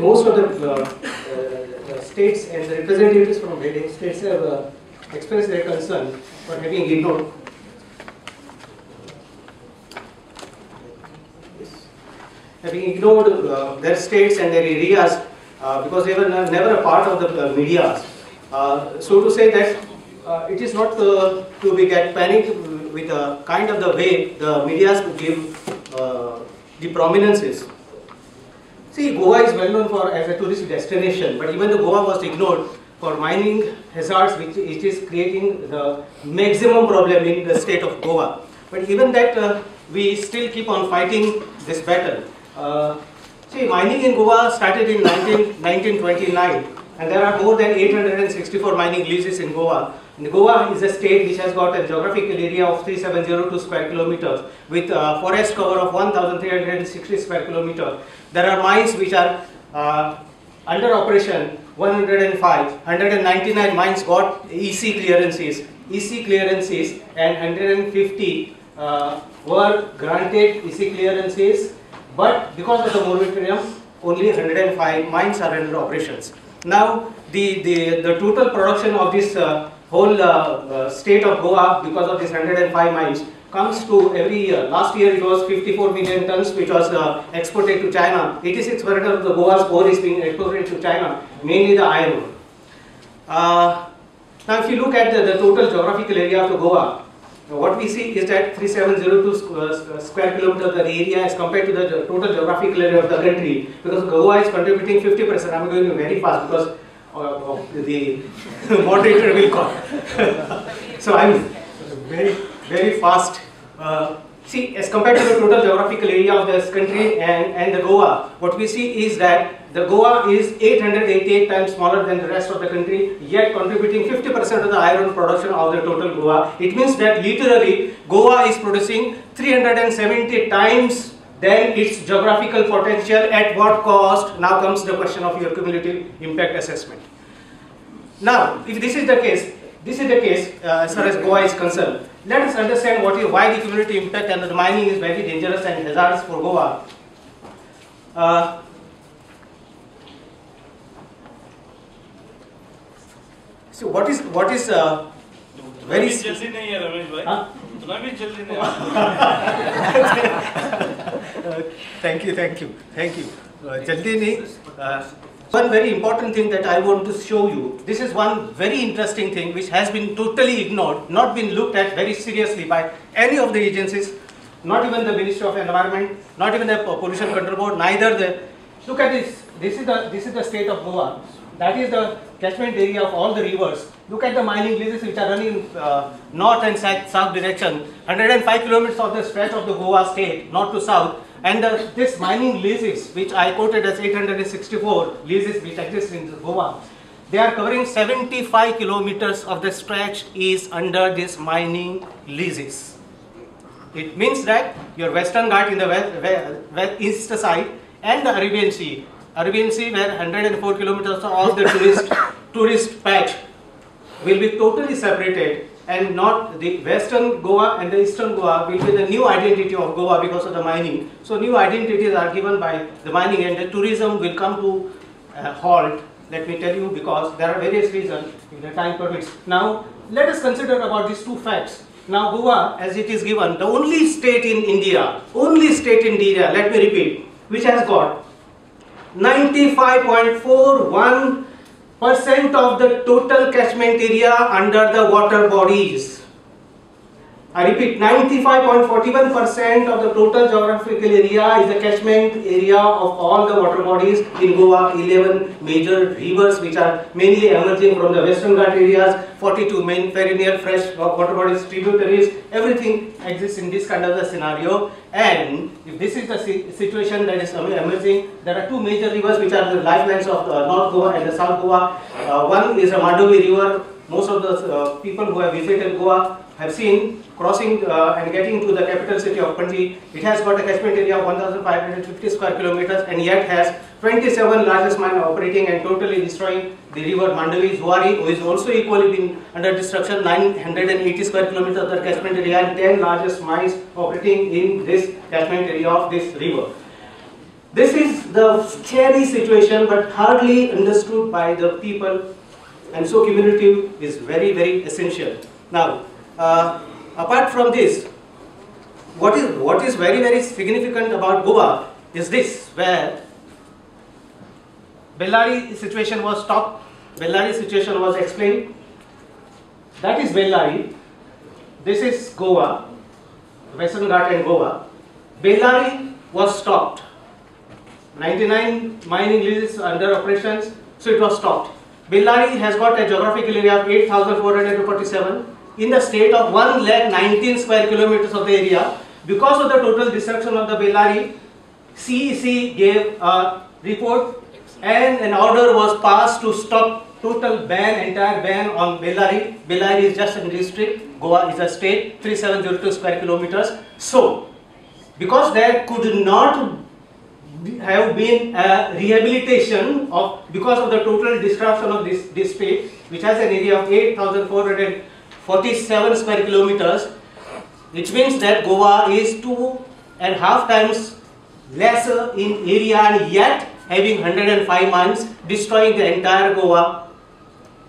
most of the states and the representatives from various states have expressed their concern for having ignored their states and their areas because they were never a part of the media. So to say that it is not to be get panicked with kind of the way the media would give the prominences. See, Goa is well known for as a tourist destination, but even though Goa was ignored for mining hazards, which it is creating the maximum problem in the state of Goa. But even that, we still keep on fighting this battle. See, mining in Goa started in 1929, and there are more than 864 mining leases in Goa. And Goa is a state which has got a geographical area of 3702 square kilometers with a forest cover of 1360 square kilometers. There are mines which are under operation 105, 199 mines got EC clearances, and 150 were granted EC clearances, but because of the moratorium, only 105 mines are under operations. Now, the total production of this whole state of Goa, because of this 105 mines, comes to every year. Last year it was 54 million tons, which was exported to China. 86% of the Goa's ore is being exported to China, mainly the iron ore. Now, if you look at the total geographical area of the Goa, what we see is that 3702 square kilometers of the area as compared to the total geographical area of the country, because Goa is contributing 50%. I'm going very fast because the moderator will call. So I'm very fast. See, as compared to the total geographical area of this country and the Goa, what we see is that the Goa is 888 times smaller than the rest of the country, yet contributing 50% of the iron production of the total Goa. It means that literally Goa is producing 370 times than its geographical potential. At what cost? Now comes the question of your cumulative impact assessment. Now, if this is the case, as far as Goa is concerned, let us understand why the cumulative impact and the mining is very dangerous and hazardous for Goa. So what is very जल्दी नहीं है रमेश भाई, उतना भी जल्दी नहीं Thank you. Jaldi nahi. One very important thing that I want to show you. This is one very interesting thing which has been totally ignored, not been looked at very seriously by any of the agencies, not even the Ministry of Environment, not even the Pollution Control Board, neither the. Look at this. This is the state of Goa. That is the catchment area of all the rivers. Look at the mining leases which are running north and south direction. 105 kilometers of the stretch of the Goa state, north to south. And this mining leases, which I quoted as 864 leases which exist in Goa, they are covering 75 kilometers of the stretch is under this mining leases. It means that your Western Ghat in the east side and the Arabian Sea where 104 kilometers of the tourist patch will be totally separated, and not the Western Goa and the Eastern Goa will be the new identity of Goa because of the mining. So new identities are given by the mining, and the tourism will come to a halt. Let me tell you, because there are various reasons if the time permits. Now let us consider about these two facts. Now Goa, as it is given, the only state in India, let me repeat, which has got 95.41% of the total catchment area under the water bodies. I repeat, 95.41% of the total geographical area is the catchment area of all the water bodies in Goa. 11 major rivers which are mainly emerging from the Western Ghat areas, 42 main perennial fresh water bodies, tributaries, everything exists in this kind of the scenario. And if this is the situation that is emerging, there are two major rivers which are the lifelines of North Goa and the South Goa. One is the Mandovi River. Most of the people who have visited Goa have seen crossing and getting to the capital city of Panji. It has got a catchment area of 1,550 square kilometers and yet has 27 largest mines operating and totally destroying the river Mandovi Zuari, who is also equally been under destruction, 980 square kilometers of the catchment area and 10 largest mines operating in this catchment area of this river. This is the scary situation, but hardly understood by the people, and so community is very, very essential. Now, apart from this, what is very, very significant about Goa is this, where Bellary situation was stopped, Bellary situation was explained. That is Bellary. This is Goa, Western Ghat and Goa. Bellary was stopped. 99 mining leases under operations, so it was stopped. Bellary has got a geographical area of 8,447 in the state of 1,19 square kilometers of the area. Because of the total destruction of the Bellary, CEC gave a report and an order was passed to stop total ban, entire ban on Bellary. Bellary is just a district, Goa is a state, 3702 square kilometers. So, because there could not have been a rehabilitation because of the total destruction of this state, which has an area of 8,447 square kilometers, which means that Goa is 2.5 times lesser in area and yet having 105 mines, destroying the entire Goa.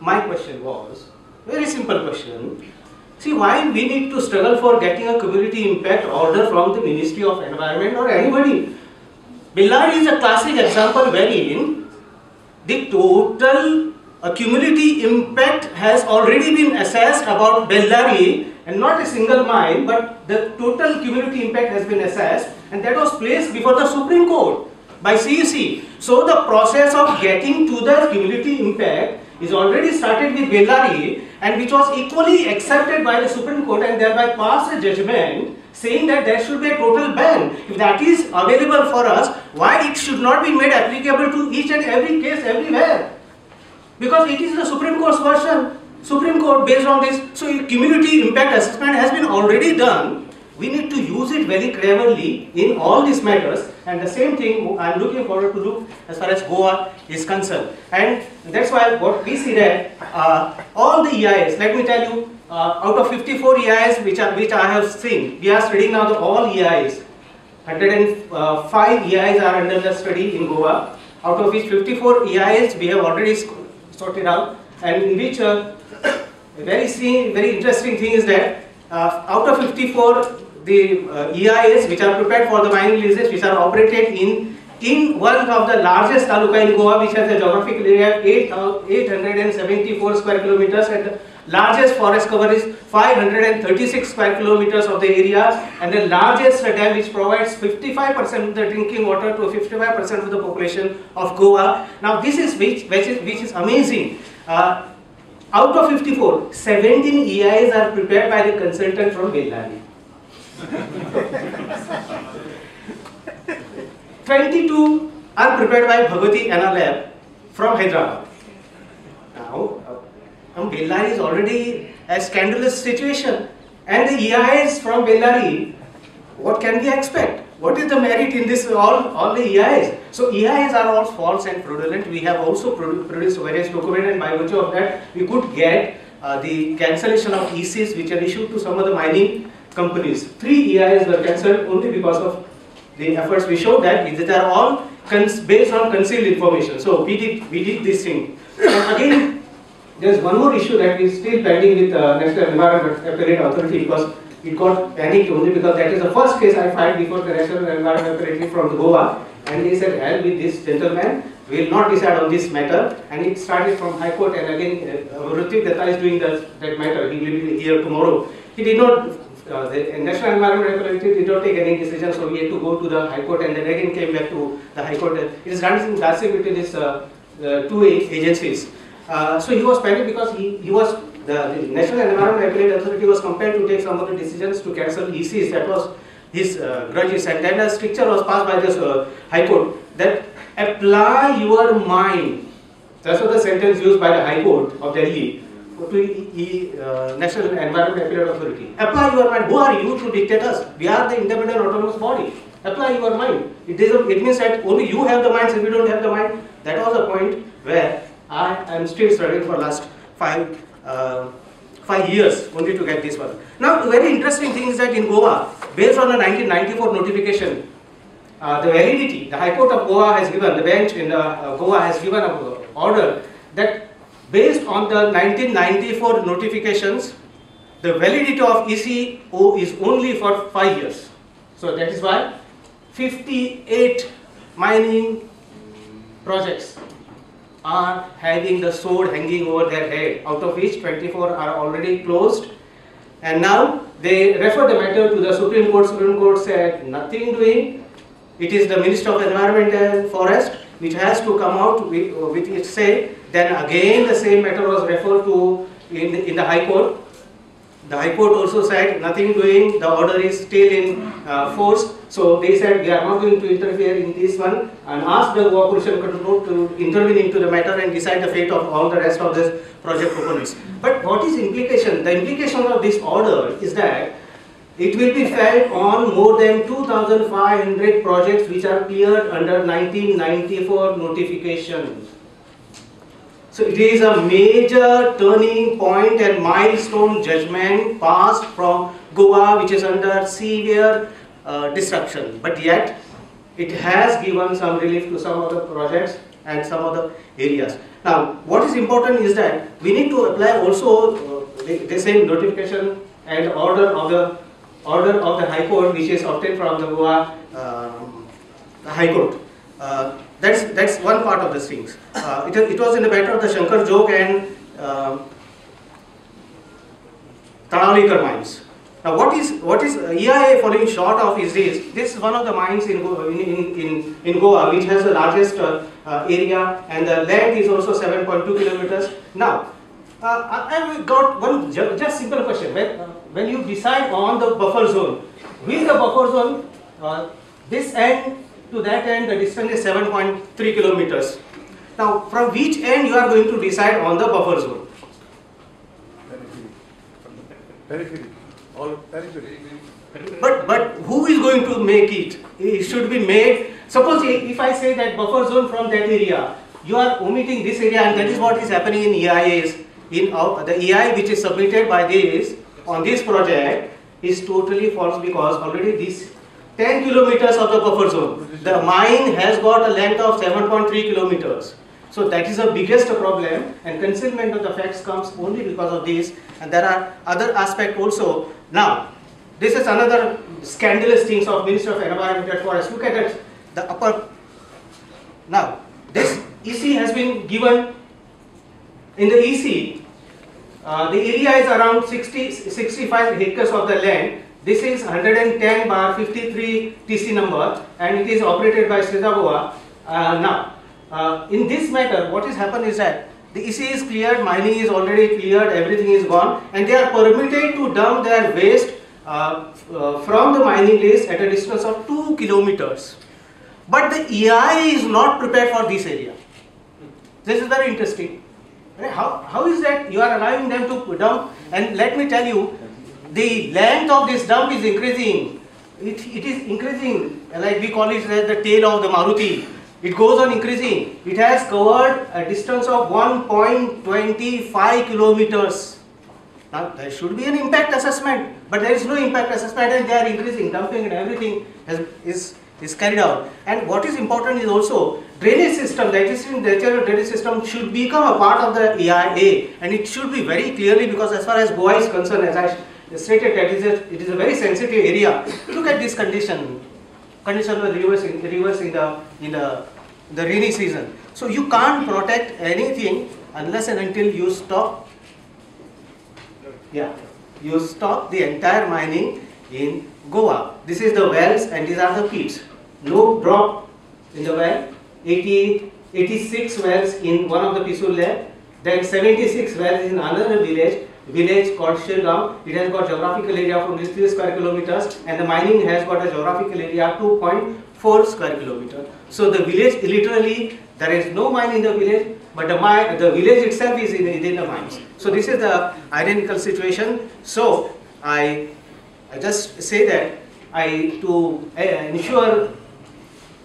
My question was, very simple question. See, why we need to struggle for getting a community impact order from the Ministry of Environment or anybody? Bellary is a classic example wherein the total community impact has already been assessed about Bellary, and not a single mine, but the total community impact has been assessed, and that was placed before the Supreme Court by CEC. So the process of getting to the community impact is already started with Bellary, and which was equally accepted by the Supreme Court and thereby passed a judgment saying that there should be a total ban. If that is available for us, why it should not be made applicable to each and every case everywhere? Because it is the Supreme Court's version. Supreme Court based on this, so community impact assessment has been already done. We need to use it very cleverly in all these matters, and the same thing I am looking forward to do as far as Goa is concerned. And that's why what we see that all the EIS, let me tell you, out of 54 EIS which I have seen, we are studying now all EIS. 105 EIS are under the study in Goa, out of which 54 EIS we have already sorted out, and in which a very interesting thing is that out of 54, the EIS which are prepared for the mining leases, which are operated in one of the largest taluka in Goa, which has a geographical area of 874 square kilometers, and the largest forest cover is 536 square kilometers of the area, and the largest dam which provides 55% of the drinking water to 55% of the population of Goa. Now this is which is amazing. Out of 54, 17 EIS are prepared by the consultant from Bellary. 22 are prepared by Bhagwati Anna Lab from Hyderabad. Now, Bellary is already a scandalous situation, and the EIS from Bellary, what can we expect? What is the merit in this all the EIS? So EIS are all false and fraudulent. We have also produced various documents, and by virtue of that we could get the cancellation of ECs which are issued to some of the mining companies. 3 EIS were cancelled only because of the efforts. We showed that these are all based on concealed information. So we did this thing. And again, there is one more issue that is still pending with National Environment Appellate Authority, because it got panicked only because that is the first case I filed before the National Environment Authority from Goa, and they said, hell with this gentleman, we will not decide on this matter, and it started from High Court, and again Rutik Datta is doing that matter. He will be here tomorrow. He did not, the National Environment Authority did not take any decision, so we had to go to the High Court, and then again came back to the High Court. It is dancing between these two agencies. So he was panicked because the National Environment Appellate Authority was compelled to take some of the decisions to cancel ECs. That was his grudges, and then a stricture was passed by this High Court that apply your mind. That's what the sentence used by the High Court of Delhi to National Environment Appellate Authority. Apply your mind. Who are you to dictate us? We are the independent autonomous body. Apply your mind. It means that only you have the mind and we don't have the mind. That was the point where I am still studying for last 5 years only to get this one. Now, the very interesting thing is that in Goa, based on the 1994 notification, the validity, the High Court of Goa has given, the bench in Goa has given an order that based on the 1994 notifications, the validity of ECO is only for 5 years. So that is why 58 mining projects are having the sword hanging over their head, out of which 24 are already closed. And now they refer the matter to the Supreme Court. Supreme Court said nothing doing. It is the Minister of Environment and Forest which has to come out with its say. Then again the same matter was referred to in the High Court. The High Court also said nothing doing, the order is still in force. So they said we are not going to interfere in this one and asked the Goa Pollution Control Board to intervene into the matter and decide the fate of all the rest of this project proponents. But what is implication? The implication of this order is that it will be felt on more than 2,500 projects which are cleared under 1994 notification. So it is a major turning point and milestone judgment passed from Goa, which is under severe disruption. But yet it has given some relief to some of the projects and some of the areas. Now, what is important is that we need to apply also the same notification and order of the High Court, which is obtained from the Goa High Court. That's one part of the things. It was in the matter of the Shankar Jog and Tanalikar mines. Now, what is EIA falling short of is this. This is one of the mines in Goa, which has the largest area, and the length is also 7.2 kilometers. Now, I've got one just simple question. When you decide on the buffer zone, with the buffer zone, this end to that end, the distance is 7.3 kilometers. Now, from which end you are going to decide on the buffer zone? Periphery. All periphery. But who is going to make it? It should be made. Suppose if I say that buffer zone from that area, you are omitting this area, and that is what is happening in EIAs. In the EI which is submitted by this on this project is totally false, because already this 10 kilometers of the buffer zone, the mine has got a length of 7.3 kilometers. So that is the biggest problem, and concealment of the facts comes only because of this, and there are other aspects also. Now, this is another scandalous things of Minister of Environment and Forest. Look at it, the upper. Now, this EC has been given. In the EC, the area is around 65 acres of the land. This is 110/53 TC number, and it is operated by SEZA Goa. In this matter, what has happened is that the EC is cleared, mining is already cleared, everything is gone, and they are permitted to dump their waste from the mining list at a distance of 2 kilometers. But the EI is not prepared for this area. This is very interesting. How is that you are allowing them to dump? And let me tell you, the length of this dump is increasing. It is increasing, like we call it as the tail of the Maruti. It goes on increasing. It has covered a distance of 1.25 kilometers. Now, there should be an impact assessment, but there is no impact assessment, and they are increasing, dumping, and everything is carried out. And what is important is also drainage system. The existing natural drainage system should become a part of the EIA, and it should be very clearly, because as far as Goa is concerned, as I stated, that it is a very sensitive area. Look at this condition of the rivers in the rainy season. So you can't protect anything unless and until you stop. You stop the entire mining in Goa. This is the wells, and these are the pits. No drop in the well. 86 wells in one of the Pisul lab, then 76 wells in another village called Shirgam. It has got geographical area of only 3 square kilometers, and the mining has got a geographical area 2.4 square kilometers. So the village, literally, there is no mine in the village, but the village itself is within the mines. So this is the identical situation. So I just say that to ensure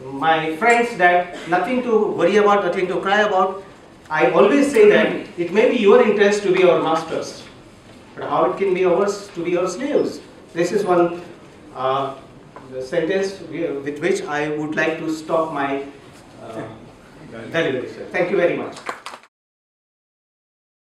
my friends that nothing to worry about, nothing to cry about, I always say that it may be your interest to be our masters, but how it can be ours to be our slaves? This is one the sentence with which I would like to stop my deliberation. Thank you very much.